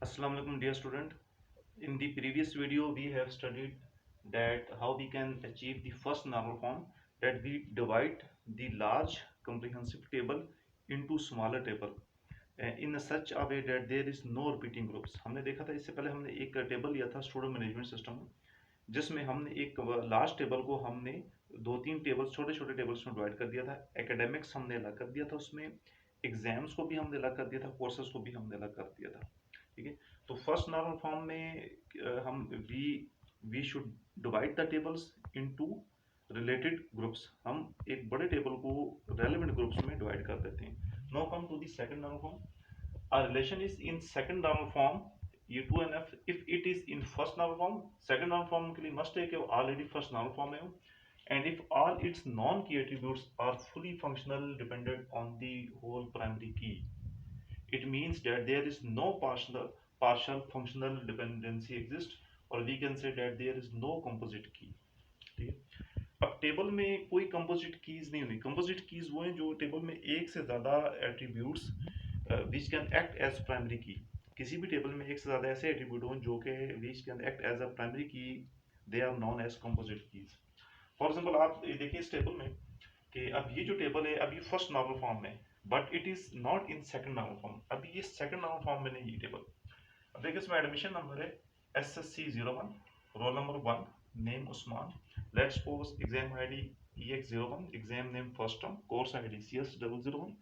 Assalamu alaikum dear student. In the previous video we have studied that how we can achieve the first normal form, that we divide the large comprehensive table into smaller table in such a way that there is no repeating groups. हमने देखा था इससे पहले हमने एक table लिया था student management system में, जिसमें हमने एक लार्ज टेबल को हमने दो तीन टेबल्स छोटे छोटे टेबल्स में डिवाइड कर दिया था। एकेडमिक्स हमने अलग कर दिया था, उसमें एग्जाम्स को भी हमने अलग कर दिया था, कोर्सेज को भी हमने अलग कर दिया था। ठीक है, तो फर्स्ट नॉर्मल फॉर्म में हम we should divide the tables into related groups. हम एक बड़े टेबल को रेलेवेंट ग्रुप्स में डिवाइड कर देते हैं। Now come to the second normal form. A relation is in second normal form U2 and F if it is in first normal form। second normal form के लिए must है कि वो already first normal form में हो, and if all its non-key attributes are fully functional dependent on the whole primary key, it means that there is no partial functional dependency exist, or we can say that there is no composite key। ठीक है, अब table में कोई composite keys नहीं होनी। Composite keys वो हैं जो टेबल में एक से ज़्यादा attributes which can act as primary key. किसी भी टेबल में एक से ज़्यादा ऐसे एट्रीब्यूट हों जो कि which can act as a primary key, they are known as composite keys. For example आप ये देखिए इस टेबल में कि अब ये जो टेबल है अभी फर्स्ट नॉर्मल फॉर्म में, but it is not in second normal form. अभी ये सेकंड नॉर्मल फॉर्म में नहीं ये टेबल। अब देखिए इसमें एडमिशन नंबर है SSC01, roll number 1, name Usman, let's suppose exam ID EX01, exam name first term, course ID CS001,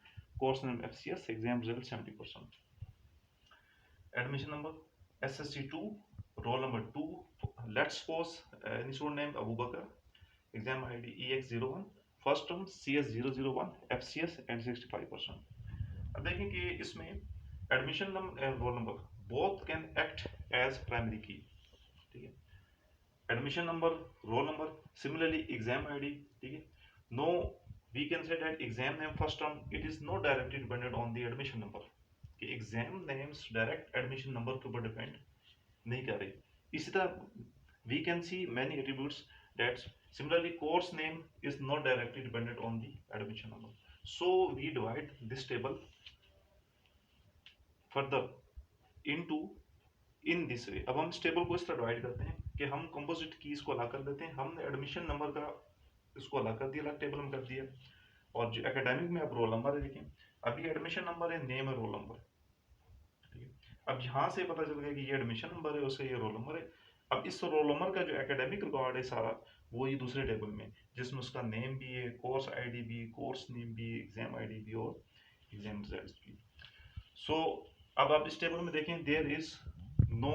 course name FCS, exam result 70%। Admission number SSC2, roll number 2, let's suppose institute name Abu Bakar, exam ID EX01, first term CS001, FCS and 65%। अब देखें कि इसमें admission number roll number both can act as primary key. ठीक है, admission number roll number similarly exam ID. ठीक है, no we can say that exam name first term it is not directly dependent on the admission number, कि exam names direct admission number के ऊपर depend नहीं कर रही। इसी तरह we can see many attributes that similarly course name is not directly dependent on the admission number. So we divide this table further into in this way. अब हम इस टेबल को इस तरह डिवाइड करते हैं कि हम कंपोजिट कीज को अलग कर देते हैं। हमने एडमिशन नंबर का इसको अलग कर दिया, अलग टेबल में कर दिया, और जो एकेडमिक में अब रोल नंबर है, देखिए अभी एडमिशन नंबर है, नेम है, रोल नंबर। ठीक है, अब यहाँ से पता चल गया कि ये एडमिशन नंबर है, उसका ये रोल नंबर है। अब इस रोल नंबर का जो एकेडमिक रिकॉर्ड है सारा, वो ये दूसरे टेबल में, जिसमें उसका नेम भी है, कोर्स आईडी भी, कोर्स नेम भी, एग्जाम आईडी भी और एग्जाम रिजल्ट भी। सो अब आप इस टेबल में देखें there is no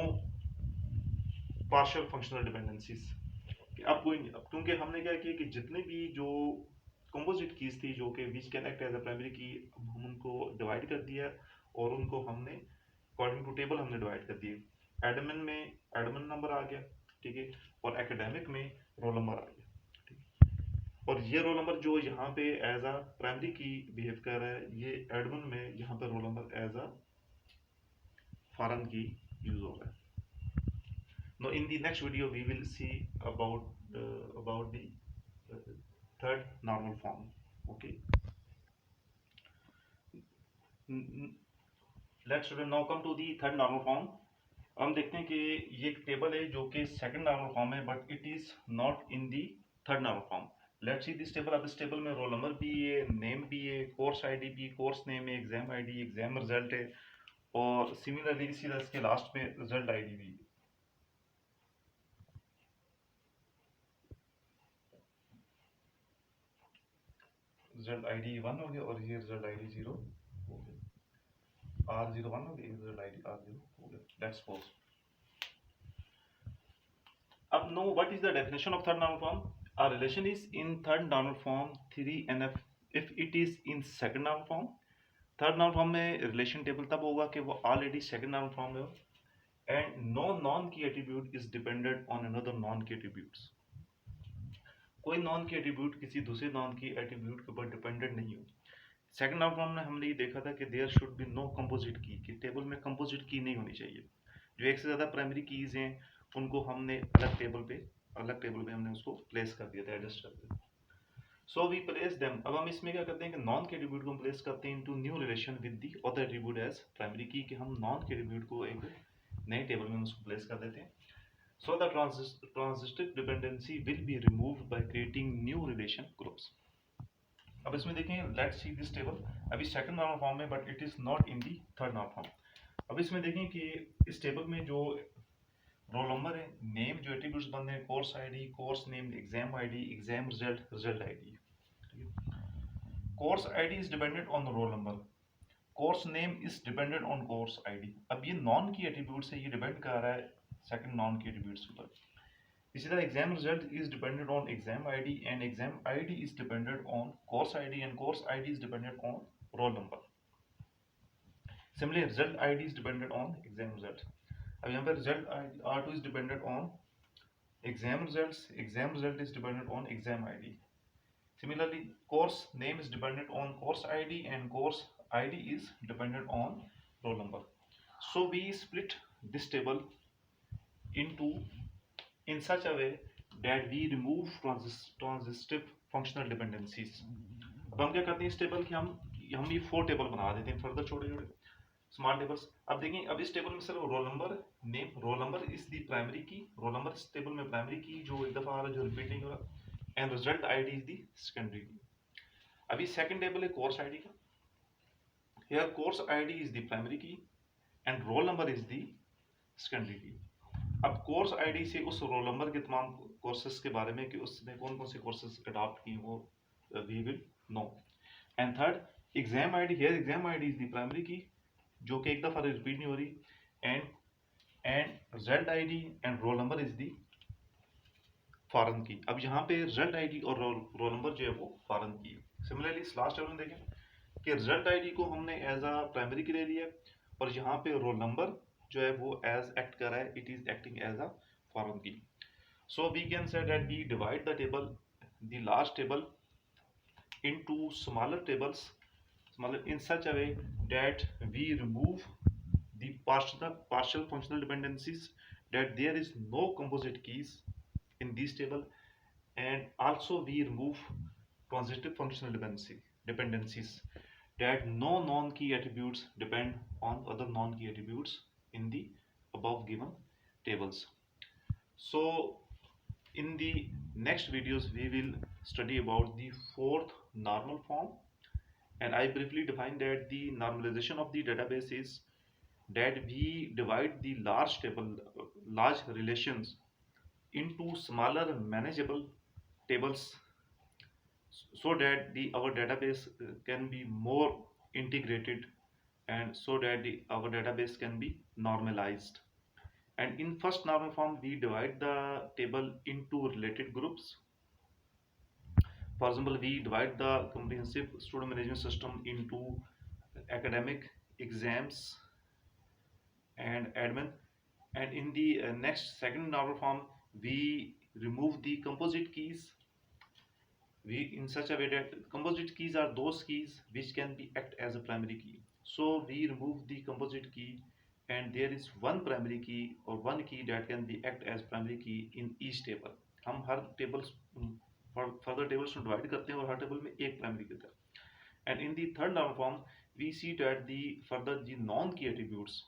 partial functional dependencies. अब कोई नहीं, अब क्योंकि हमने क्या किया कि जितने भी जो कंपोजिट कीज थी जो कि which can act as a primary key, हम उनको डिवाइड कर दिया और उनको हमने अकॉर्डिंग टू टेबल हमने डिवाइड कर दिए। एडमिन में एडमिन नंबर आ गया, ठीक है, और एकेडमिक में रोल नंबर आ गया। ठीक है, और ये रोल नंबर जो यहाँ पे as a primary key behave कर रहा है, ये एडमिन में यहाँ पे roll number as a foreign key use हो रहा है। Now, in the next video, we will see about the third normal form. Okay. Let's now come to the third normal form. हम देखते हैं कि ये एक टेबल है जो कि सेकंड नॉर्मल फॉर्म है, but it is not in the third normal form. Let's see this table. अब इस टेबल में रोल नंबर भी है, नेम भी है, कोर्स आईडी भी, कोर्स नेम है, एग्जाम आईडी, एग्जाम रिजल्ट है, और सिमिलरली इसी तरह इसके लास्ट में रिजल्ट आईडी भी है। रिजल्ट आईडी 1 हो गया और ये रिजल्ट आईडी 0 हो गया, R01 हो गया, रिजल्ट आईडी R0 हो गया। लेट्स सपोज अब know what is the definition of third normal form. A relation is in third normal form 3NF if it is in second normal form। Third normal form में relation table तब होगा कि वो already second normal form में हो, and no non key attribute is dependent on another non key attributes. कोई non key attribute किसी दूसरे नॉन की एट्रीब्यूट के ऊपर डिपेंडेंट नहीं हो। सेकंड नॉर्मल फॉर्म में हमने ये देखा था कि there should be no composite key, कि टेबल में कंपोजिट की नहीं होनी चाहिए। जो एक से ज़्यादा प्राइमरी कीज हैं उनको हमने अलग टेबल पे हमने उसको प्लेस कर दिया था, एडजस्ट कर दिया। So we place them. अब हम इसमें क्या करते हैं कि नॉन के एट्रीब्यूट को हम प्लेस करते हैं into new relation with the other attribute as primary key, कि हम नॉन के एट्रीब्यूट को एक नए टेबल में उसको प्लेस कर देते हैं. So the transitive dependency will be removed by creating new relation groups. अब इसमें देखें, लेट्स सी दिस टेबल. अभी सेकंड नॉर्मल फॉर्म में, but it is not in the third normal form. अब इसमें देखें कि इस टेबल में जो रोल नंबर है, नेम जो एट्रीब्यूट्स बनते हैं, course ID, course name, exam ID, exam result, result ID. Course ID is dependent on roll number, course name is dependent on course ID. अब ये नॉन की एट्रीब्यूट से ये depend कर रहा है सेकंड नॉन की एट्रीब्यूट्स पर. इसी तरह exam result is dependent on exam ID and exam ID is dependent on course ID and course ID is dependent on roll number. Similarly result ID is dependent on exam result. अब यहाँ पर result R2 is dependent on exam result is dependent on exam ID. Similarly, course name is dependent on course ID and course ID is dependent on roll number. So we split this table into in such a way that we remove transitive functional dependencies. अब हम क्या करते हैं इस table की, हम ये 4 table बना देते हैं फर्दर, छोटे छोटे स्मॉल टेबल्स. अब देखिए, अब इस टेबल में सिर्फ roll number, name, role number is the primary की, रोल नंबर इस टेबल में प्राइमरी की जो एक दफा आ रहा है, जो रिपीट नहीं हो रहा, and result ID is the secondary key. अभी सेकंड टेबल है कोर्स आईडी का. Here course ID is the primary key and roll number is the secondary key. अब कोर्स आईडी से उस रोल नंबर के तमाम कोर्सेज के बारे में कि उसने कौन कौन से कोर्सेज अडॉप्ट किए वो we will know. And third exam ID, here exam ID is the primary key जो कि एक दफा रिपीट नहीं हो रही, and result ID and roll number is the foreign key. अब यहाँ पे रिजल्ट आईडी और रोल नंबर जो है वो फॉरेन की है. सिमिलरली इस लास्ट टेबल में देखें कि रिजल्ट आईडी को हमने एज अ प्राइमरी की ले लिया और यहाँ पे रोल नंबर जो है वो एज एक्ट कर रहा है, it is acting as a foreign key. So we can say that we divide the table, the last table into smaller tables, smaller in such a way that we remove the partial functional dependencies, that there is no composite keys in this table, and also we remove transitive functional dependencies, that no non-key attributes depend on other non-key attributes in the above given tables. So in the next videos we will study about the fourth normal form, and I briefly define that the normalization of the database is that we divide the large relations into smaller manageable tables so that our database can be more integrated, and so that our database can be normalized. And in first normal form we divide the table into related groups. For example, we divide the comprehensive student management system into academic, exams and admin. And in the next second normal form we remove the composite keys, we in such a way that composite keys are those keys which can be act as a primary key. So we remove the composite key, and there is one primary key or one key that can be act as primary key in each table. हम हर tables further tables में divide करते हैं और हर table में एक primary देता है. And in the third normal form we see that the further the non key attributes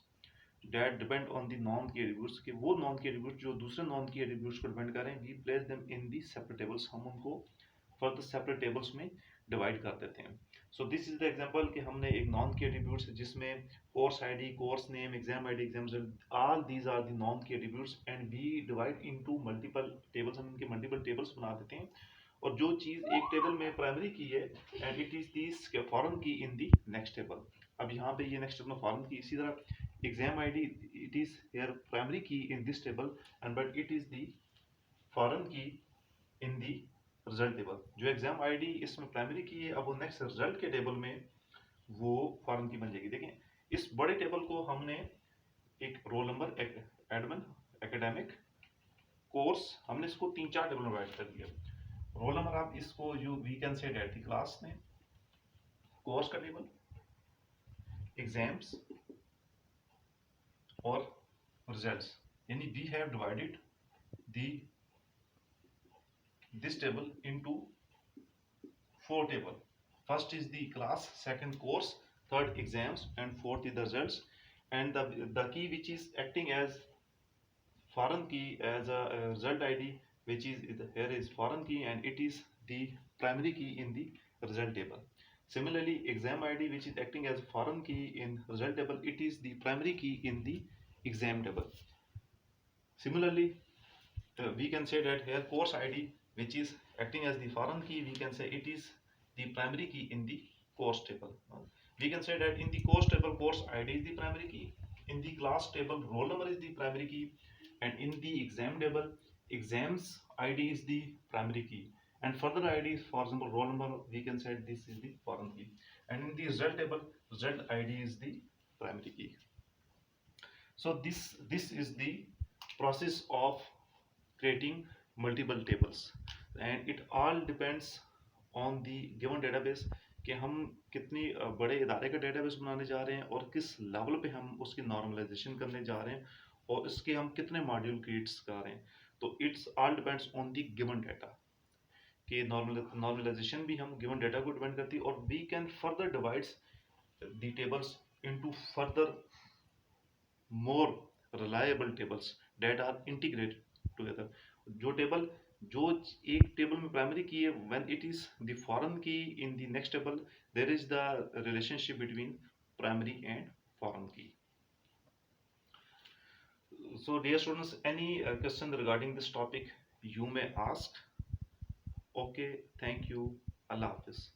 that depend on the non key attributes, कि वो non key attributes जो दूसरे non key attributes को डिपेंड करें, we place them in the separate tables, हम उनको further separate tables में divide कर देते हैं. So this is the example कि हमने एक नॉन की एट्रीब्यूट्स जिसमें course ID, course name, exam ID, exam result, all these are the non key attributes, and we divide into multiple tables. हम इनके मल्टीपल टेबल्स बना देते हैं, और जो चीज़ एक टेबल में प्राइमरी की है and it is this foreign की इन दी नेक्स्ट टेबल. अब यहाँ पे ये नेक्स्ट टेबल में फॉरेन की. इसी तरह exam id, it is here primary key in this table, and but it is the foreign key in the result table. जो exam id इसमें primary की है, अब वो next result के टेबल में वो foreign की बन जाएगी. देखें इस बड़े टेबल को हमने एक roll number, admin, academic, course, हमने इसको 3-4 टेबल में डिवाइड कर दिया. रोल नंबर आप इसको you we can say that the class name, course का टेबल, एग्जाम्स और results. यानी we have divided this table into 4 table. First is the class, second course, third exams, and fourth is the results. and the key which is acting as foreign key as a result ID, which is here is foreign key and it is the primary key in the result table. Similarly, exam ID, which is acting as foreign key in result table, it is the primary key in the exam table. Similarly, we can say that here course ID, which is acting as the foreign key, we can say it is the primary key in the course table. We can say that in the course table, course ID is the primary key. In the class table, roll number is the primary key, and in the exam table, exams ID is the primary key. And further IDs, for example, roll number, we can say this is the foreign key. And in the result table, result ID is the primary key. So this is the process of creating multiple tables, and it all depends on the given database कि हम कितनी बड़े इदारे का database बनाने जा रहे हैं और किस लेवल पे हम उसकी नॉर्मलाइजेशन करने जा रहे हैं और इसके हम कितने मॉड्यूल क्रिएट्स कर रहे हैं. तो it's all depends on the given data कि नॉर्मलाइजेशन भी हम गिवन डाटा को डिपेंड करती है और we can further divides the tables into further more reliable tables that are integrated together. जो टेबल जो एक टेबल में प्राइमरी की है, when it is the foreign key in the next table, there is the relationship between primary and foreign key. So dear students, any question regarding this topic you may ask. Okay, thank you. Allah Hafiz.